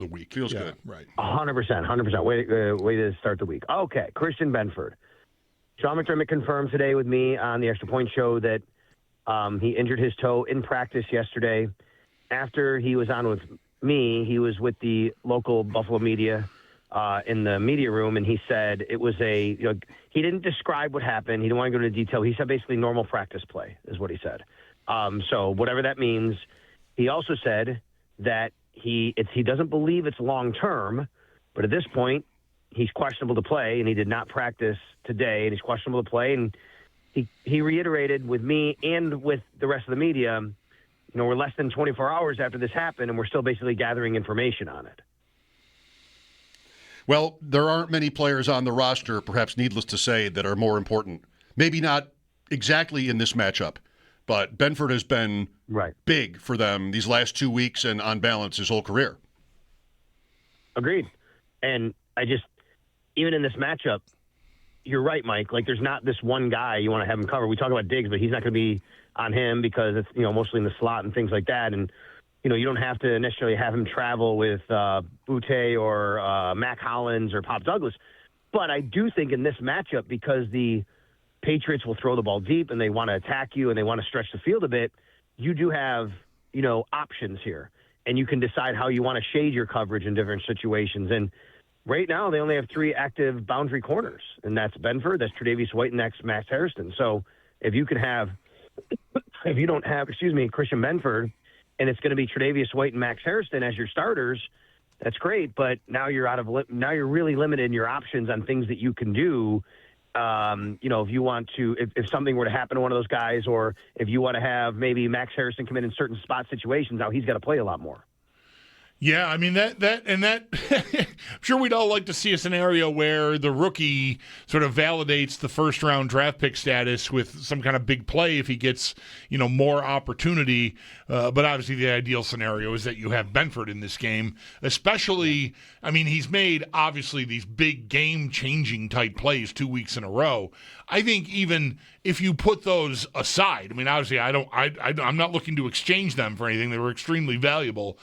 the week. Feels good. Right. 100%. Way to start the week. Okay, Christian Benford. Sean McDermott confirmed today with me on the Extra Point Show that he injured his toe in practice yesterday. After he was on with me, he was with the local Buffalo media in the media room, and he said it was he didn't describe what happened. He didn't want to go into detail. He said basically normal practice play is what he said. So whatever that means. He also said that he doesn't believe it's long-term, but at this point, he's questionable to play, and he did not practice today, and he's questionable to play. And he reiterated with me and with the rest of the media, we're less than 24 hours after this happened, and we're still basically gathering information on it. Well, there aren't many players on the roster, perhaps needless to say, that are more important. Maybe not exactly in this matchup, but Benford has been big for them these last 2 weeks and on balance his whole career. Agreed. And even in this matchup, you're right, Mike. Like, there's not this one guy you want to have him cover. We talk about Diggs, but he's not going to be on him because it's, mostly in the slot and things like that. And, you don't have to necessarily have him travel with Butte or Mac Hollins or Pop Douglas. But I do think in this matchup, because the Patriots will throw the ball deep and they want to attack you and they want to stretch the field a bit, you do have, options here. And you can decide how you want to shade your coverage in different situations. And right now they only have 3 active boundary corners, and that's Benford, that's Tre'Davious White, and that's Max Harrison. So if you don't have Christian Benford, and it's going to be Tre'Davious White and Max Harrison as your starters, that's great. But now you're really limited in your options on things that you can do. If you want to, if something were to happen to one of those guys, or if you want to have maybe Max Harrison come in certain spot situations, now he's got to play a lot more. Yeah, I mean, that I'm sure we'd all like to see a scenario where the rookie sort of validates the first-round draft pick status with some kind of big play if he gets, more opportunity. But obviously the ideal scenario is that you have Benford in this game, especially, I mean, he's made, obviously, these big game-changing type plays 2 weeks in a row. I think even if you put those aside, I mean, obviously I'm not looking to exchange them for anything. They were extremely valuable.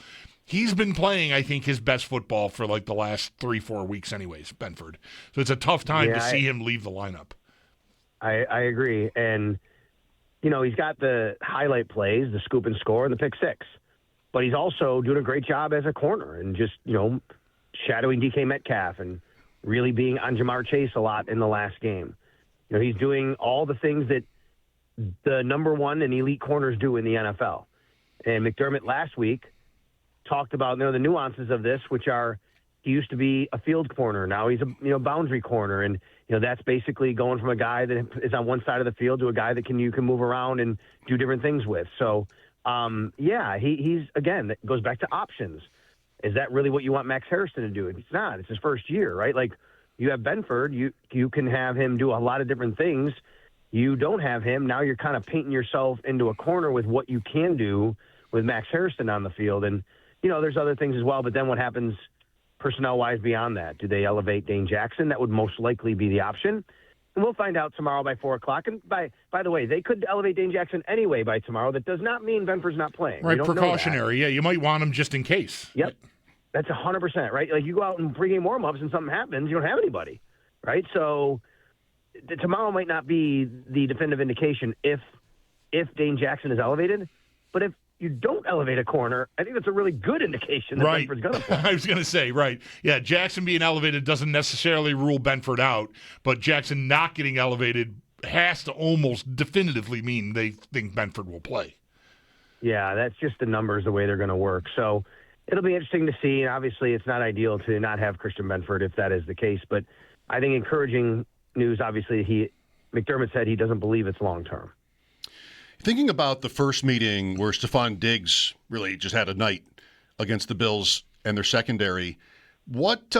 He's been playing, I think, his best football for like the last 3-4 weeks anyways, Benford. So it's a tough time to see him leave the lineup. I agree. And, he's got the highlight plays, the scoop and score, and the pick six. But he's also doing a great job as a corner and just, shadowing DK Metcalf and really being on Jamar Chase a lot in the last game. He's doing all the things that the number one and elite corners do in the NFL. And McDermott last week talked about the nuances of this, which are he used to be a field corner. Now he's a boundary corner. And, that's basically going from a guy that is on one side of the field to a guy that you can move around and do different things with. So, he's, again, that goes back to options. Is that really what you want Max Harrison to do? It's not. It's his first year, right? Like, you have Benford. You can have him do a lot of different things. You don't have him. Now you're kind of painting yourself into a corner with what you can do with Max Harrison on the field. And, there's other things as well, but then what happens personnel-wise beyond that? Do they elevate Dane Jackson? That would most likely be the option. And we'll find out tomorrow by 4 o'clock. And by the way, they could elevate Dane Jackson anyway by tomorrow. That does not mean Benford's not playing. Right, precautionary. Yeah, you might want him just in case. Yep, that's 100%, right? Like, you go out in pregame warm-ups and something happens, you don't have anybody, right? So tomorrow might not be the definitive indication if Dane Jackson is elevated, but if you don't elevate a corner, I think that's a really good indication that Benford's going to play. I was going to say, right. Yeah, Jackson being elevated doesn't necessarily rule Benford out, but Jackson not getting elevated has to almost definitively mean they think Benford will play. Yeah, that's just the numbers, the way they're going to work. So it'll be interesting to see. Obviously, it's not ideal to not have Christian Benford if that is the case, but I think encouraging news, obviously, McDermott said he doesn't believe it's long-term. Thinking about the first meeting where Stephon Diggs really just had a night against the Bills and their secondary, what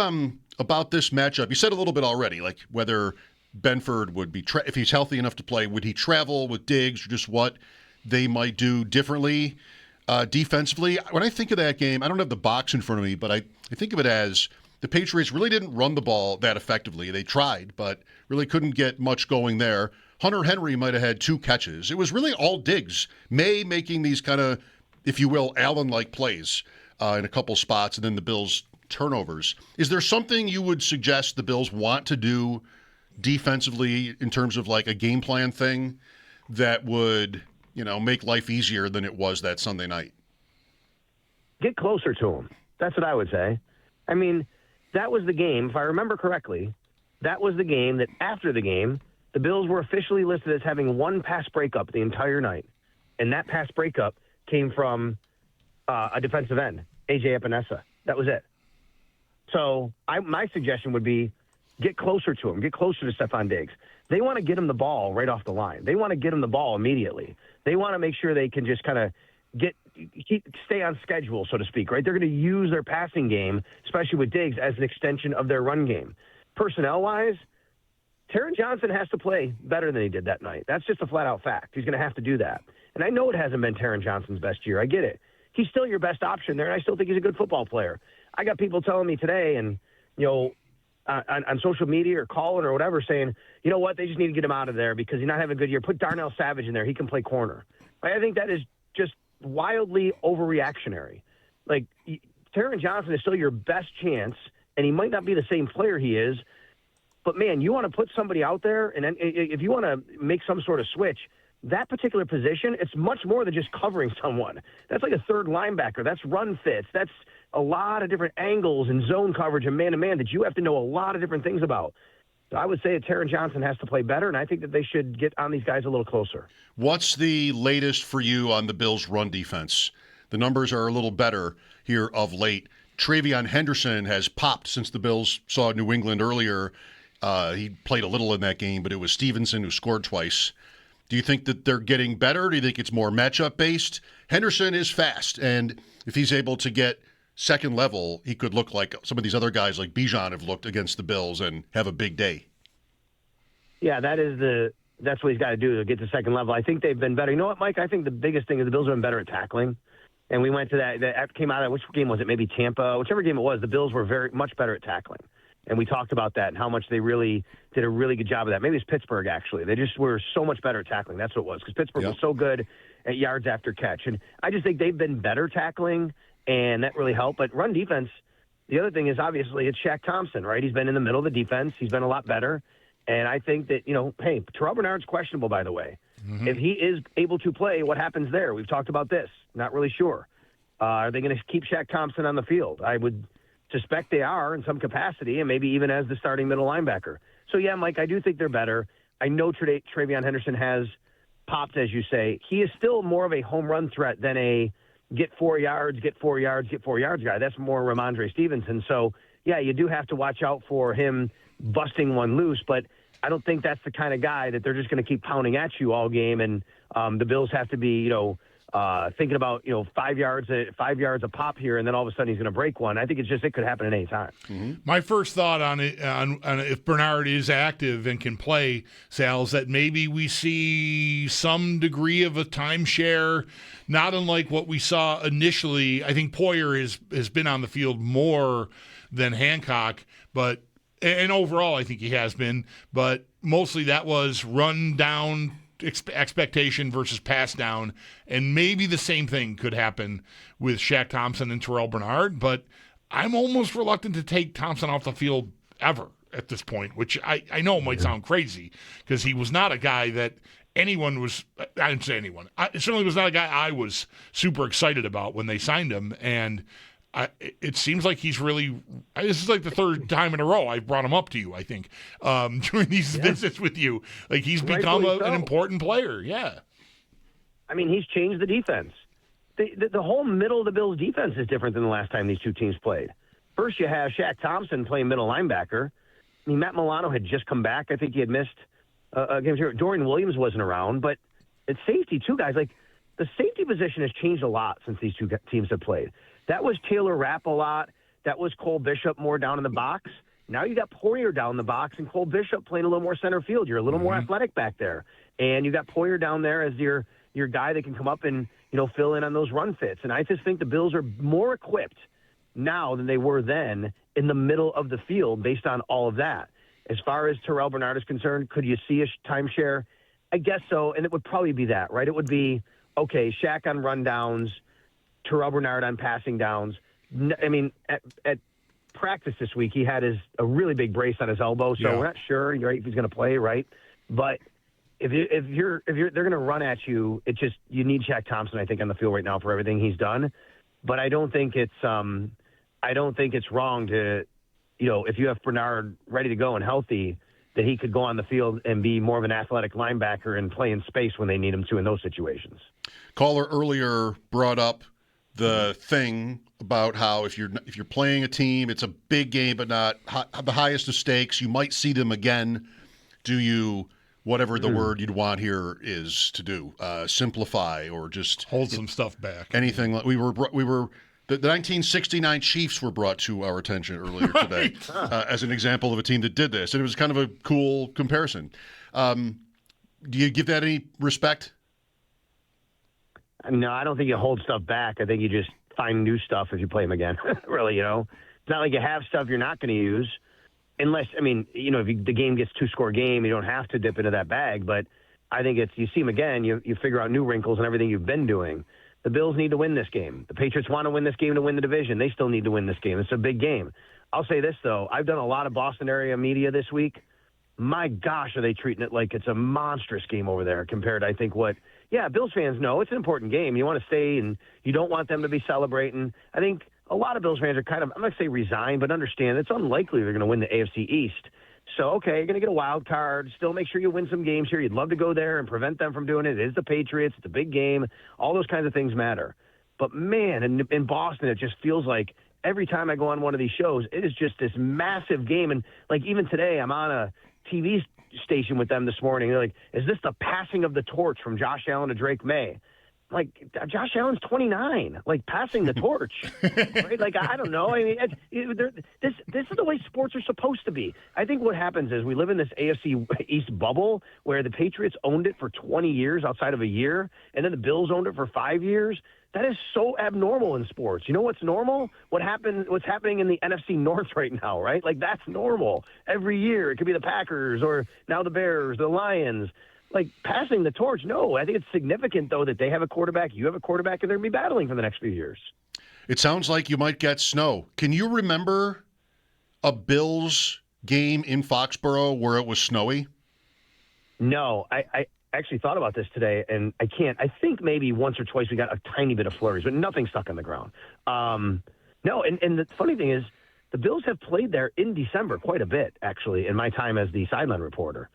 about this matchup? You said a little bit already, like whether Benford would be, if he's healthy enough to play, would he travel with Diggs, or just what they might do differently defensively? When I think of that game, I don't have the box in front of me, but I think of it as the Patriots really didn't run the ball that effectively. They tried, but really couldn't get much going there. Hunter Henry might have had 2 catches. It was really all Diggs. May making these kind of, if you will, Allen-like plays in a couple spots, and then the Bills turnovers. Is there something you would suggest the Bills want to do defensively in terms of like a game plan thing that would, make life easier than it was that Sunday night? Get closer to him. That's what I would say. I mean, that was the game, if I remember correctly, that was the game that after the game, the Bills were officially listed as having one pass breakup the entire night. And that pass breakup came from a defensive end, A.J. Epinesa. That was it. So my suggestion would be get closer to him. Get closer to Stephon Diggs. They want to get him the ball right off the line. They want to get him the ball immediately. They want to make sure they can just kind of stay on schedule, so to speak, right? They're going to use their passing game, especially with Diggs, as an extension of their run game. Personnel-wise, Taron Johnson has to play better than he did that night. That's just a flat-out fact. He's going to have to do that. And I know it hasn't been Taron Johnson's best year. I get it. He's still your best option there, and I still think he's a good football player. I got people telling me today, and, on social media or calling or whatever, saying, you know what, they just need to get him out of there because he's not having a good year. Put Darnell Savage in there. He can play corner. I think that is just wildly overreactionary. Like, Taron Johnson is still your best chance, and he might not be the same player he is, but, man, you want to put somebody out there, and then if you want to make some sort of switch, that particular position, it's much more than just covering someone. That's like a third linebacker. That's run fits. That's a lot of different angles and zone coverage and man-to-man that you have to know a lot of different things about. So I would say that Taron Johnson has to play better, and I think that they should get on these guys a little closer. What's the latest for you on the Bills' run defense? The numbers are a little better here of late. Travion Henderson has popped since the Bills saw New England earlier. He played a little in that game, but it was Stevenson who scored twice. Do you think that they're getting better? Do you think it's more matchup-based? Henderson is fast, and if he's able to get second level, he could look like some of these other guys like Bijan have looked against the Bills and have a big day. Yeah, that's what he's got to do to get to second level. I think they've been better. You know what, Mike? I think the biggest thing is the Bills have been better at tackling. And we went to that came out of, which game was it? Maybe Tampa, whichever game it was, the Bills were very much better at tackling. And we talked about that and how much they really did a really good job of that. Maybe it's Pittsburgh, actually. They just were so much better at tackling. That's what it was, because Pittsburgh was so good at yards after catch. And I just think they've been better tackling, and that really helped. But run defense, the other thing is obviously it's Shaq Thompson, right? He's been in the middle of the defense. He's been a lot better. And I think that, hey, Terrell Bernard's questionable, by the way. Mm-hmm. If he is able to play, what happens there? We've talked about this. Not really sure. Are they going to keep Shaq Thompson on the field? I would suspect they are in some capacity, and maybe even as the starting middle linebacker. So, yeah, Mike, I do think they're better. I know Travion Henderson has popped, as you say. He is still more of a home run threat than a get 4 yards guy. That's more Ramondre Stevenson. So, yeah, you do have to watch out for him busting one loose, but I don't think that's the kind of guy that they're just going to keep pounding at you all game, and the Bills have to be, thinking about 5 yards a pop here, and then all of a sudden he's going to break one. I think it could happen at any time. Mm-hmm. My first thought on it, on if Bernard is active and can play, Sal, is that maybe we see some degree of a timeshare, not unlike what we saw initially. I think Poyer has been on the field more than Hancock, and overall I think he has been, but mostly that was run down expectation versus pass down, and maybe the same thing could happen with Shaq Thompson and Terrell Bernard, but I'm almost reluctant to take Thompson off the field ever at this point, which I know might sound crazy because he was not a guy that anyone was, I didn't say anyone, it certainly was not a guy I was super excited about when they signed him, and it seems like he's really, this is like the third time in a row I've brought him up to you, I think, during these visits with you. Like, he's become an important player, yeah. I mean, he's changed the defense. The whole middle of the Bills' defense is different than the last time these two teams played. First, you have Shaq Thompson playing middle linebacker. I mean, Matt Milano had just come back. I think he had missed a game. Dorian Williams wasn't around, but at safety, too, guys, like, the safety position has changed a lot since these two teams have played. That was Taylor Rapp a lot. That was Cole Bishop more down in the box. Now you got Poyer down in the box and Cole Bishop playing a little more center field. You're a little more athletic back there. And you got Poyer down there as your guy that can come up and, fill in on those run fits. And I just think the Bills are more equipped now than they were then in the middle of the field based on all of that. As far as Terrell Bernard is concerned, could you see a timeshare? I guess so, and it would probably be that, right? It would be, okay, Shaq on rundowns, Terrell Bernard on passing downs. I mean, at practice this week. He had a really big brace on his elbow, so we're not sure if he's going to play, right? But if they're going to run at you, you need Shaq Thompson, I think, on the field right now for everything he's done. But I don't think it's wrong to, if you have Bernard ready to go and healthy, that he could go on the field and be more of an athletic linebacker and play in space when they need him to in those situations. Caller earlier brought up the thing about how if you're playing a team, it's a big game, but not the highest of stakes. You might see them again. Do you, whatever the word you'd want here is to do, simplify or just hold some stuff back? Anything like we were. The 1969 Chiefs were brought to our attention earlier today as an example of a team that did this, and it was kind of a cool comparison. Do you give that any respect? No, I don't think you hold stuff back. I think you just find new stuff if you play them again. Really, it's not like you have stuff you're not going to use, unless if the game gets 2-score game, you don't have to dip into that bag. But I think you see them again, you figure out new wrinkles and everything you've been doing. The Bills need to win this game. The Patriots want to win this game to win the division. They still need to win this game. It's a big game. I'll say this, though. I've done a lot of Boston area media this week. My gosh, are they treating it like it's a monstrous game over there compared to, I think, Bills fans know it's an important game. You want to stay, and you don't want them to be celebrating. I think a lot of Bills fans are kind of, I'm not going to say resigned, but understand it's unlikely they're going to win the AFC East. So, okay, you're going to get a wild card. Still make sure you win some games here. You'd love to go there and prevent them from doing it. It is the Patriots. It's a big game. All those kinds of things matter. But, man, in Boston, it just feels like every time I go on one of these shows, it is just this massive game. And, even today, I'm on a TV station with them this morning. They're like, is this the passing of the torch from Josh Allen to Drake May? Josh Allen's 29, passing the torch, right? I don't know. I mean, this is the way sports are supposed to be. I think what happens is we live in this AFC East bubble where the Patriots owned it for 20 years outside of a year, and then the Bills owned it for 5 years. That is so abnormal in sports. You know what's normal? What's happening in the NFC North right now, right? That's normal. Every year it could be the Packers or now the Bears, the Lions. Passing the torch, no. I think it's significant, though, that they have a quarterback, you have a quarterback, and they're going to be battling for the next few years. It sounds like you might get snow. Can you remember a Bills game in Foxboro where it was snowy? No. I actually thought about this today, and I can't. I think maybe once or twice we got a tiny bit of flurries, but nothing stuck on the ground. No, and the funny thing is the Bills have played there in December quite a bit, actually, in my time as the sideline reporter.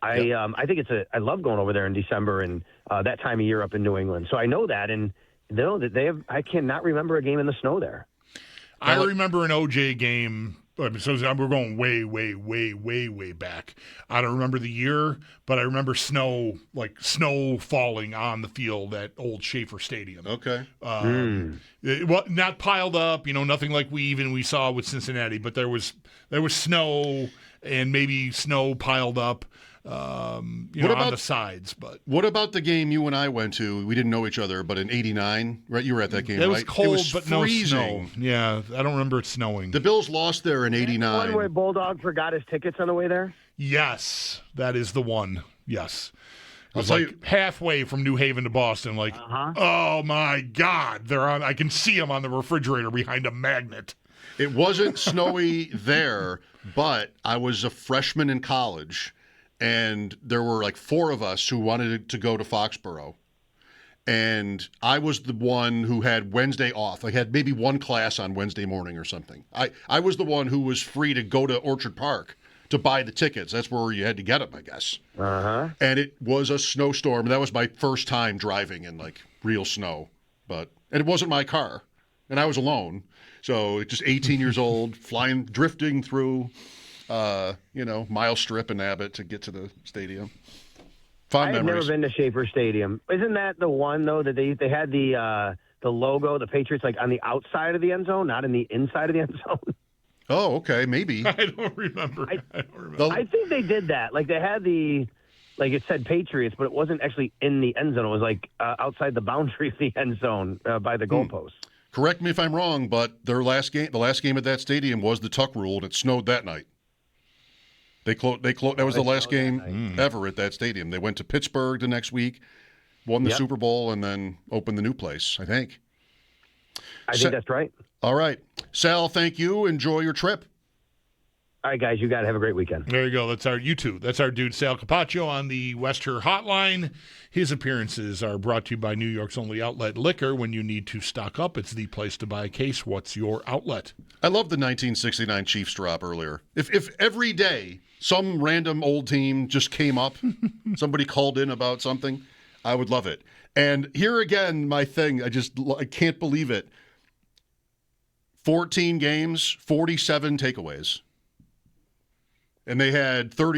I think I love going over there in December and that time of year up in New England. So I know that, and know that I cannot remember a game in the snow there. I remember an OJ game. So we're going way, way, way, way, way back. I don't remember the year, but I remember snow falling on the field at Old Schaefer Stadium. Okay. Not piled up, nothing like we saw with Cincinnati, but there was snow and maybe snow piled up. On the sides. But what about the game you and I went to? We didn't know each other, but in '89, right? You were at that game, it right? Was cold, it was but freezing. No snow. Yeah, I don't remember it snowing. The Bills lost there in '89. One where Bulldog forgot his tickets on the way there? Yes, that is the one. Yes. I was halfway from New Haven to Boston, oh my God, they're on. I can see them on the refrigerator behind a magnet. It wasn't snowy there, but I was a freshman in college. And there were 4 of us who wanted to go to Foxboro. And I was the one who had Wednesday off. I had maybe one class on Wednesday morning or something. I was the one who was free to go to Orchard Park to buy the tickets. That's where you had to get them, I guess. Uh-huh. And it was a snowstorm. That was my first time driving in real snow. And it wasn't my car. And I was alone. So just 18 years old, drifting through... mile strip in Abbott to get to the stadium. Fond I've memories. never been to Schaefer Stadium. Isn't that the one, though, that they had the logo, the Patriots, on the outside of the end zone, not in the inside of the end zone? Oh, okay, maybe. I don't remember. I think they did that. They had it said Patriots, but it wasn't actually in the end zone. It was outside the boundary of the end zone by the goalpost. Correct me if I'm wrong, but the last game at that stadium was the tuck rule, and it snowed that night. That was the last game ever at that stadium. They went to Pittsburgh the next week, won the Super Bowl, and then opened the new place, I think. I think that's right. All right. Sal, thank you. Enjoy your trip. All right, guys, you got to have a great weekend. There you go. That's our dude, Sal Capaccio on the Wester Hotline. His appearances are brought to you by New York's only outlet liquor. When you need to stock up, it's the place to buy a case. What's your outlet? I love the 1969 Chiefs drop earlier. If every day some random old team just came up, somebody called in about something, I would love it. And here again, my thing, I can't believe it. 14 games, 47 takeaways. And they had 30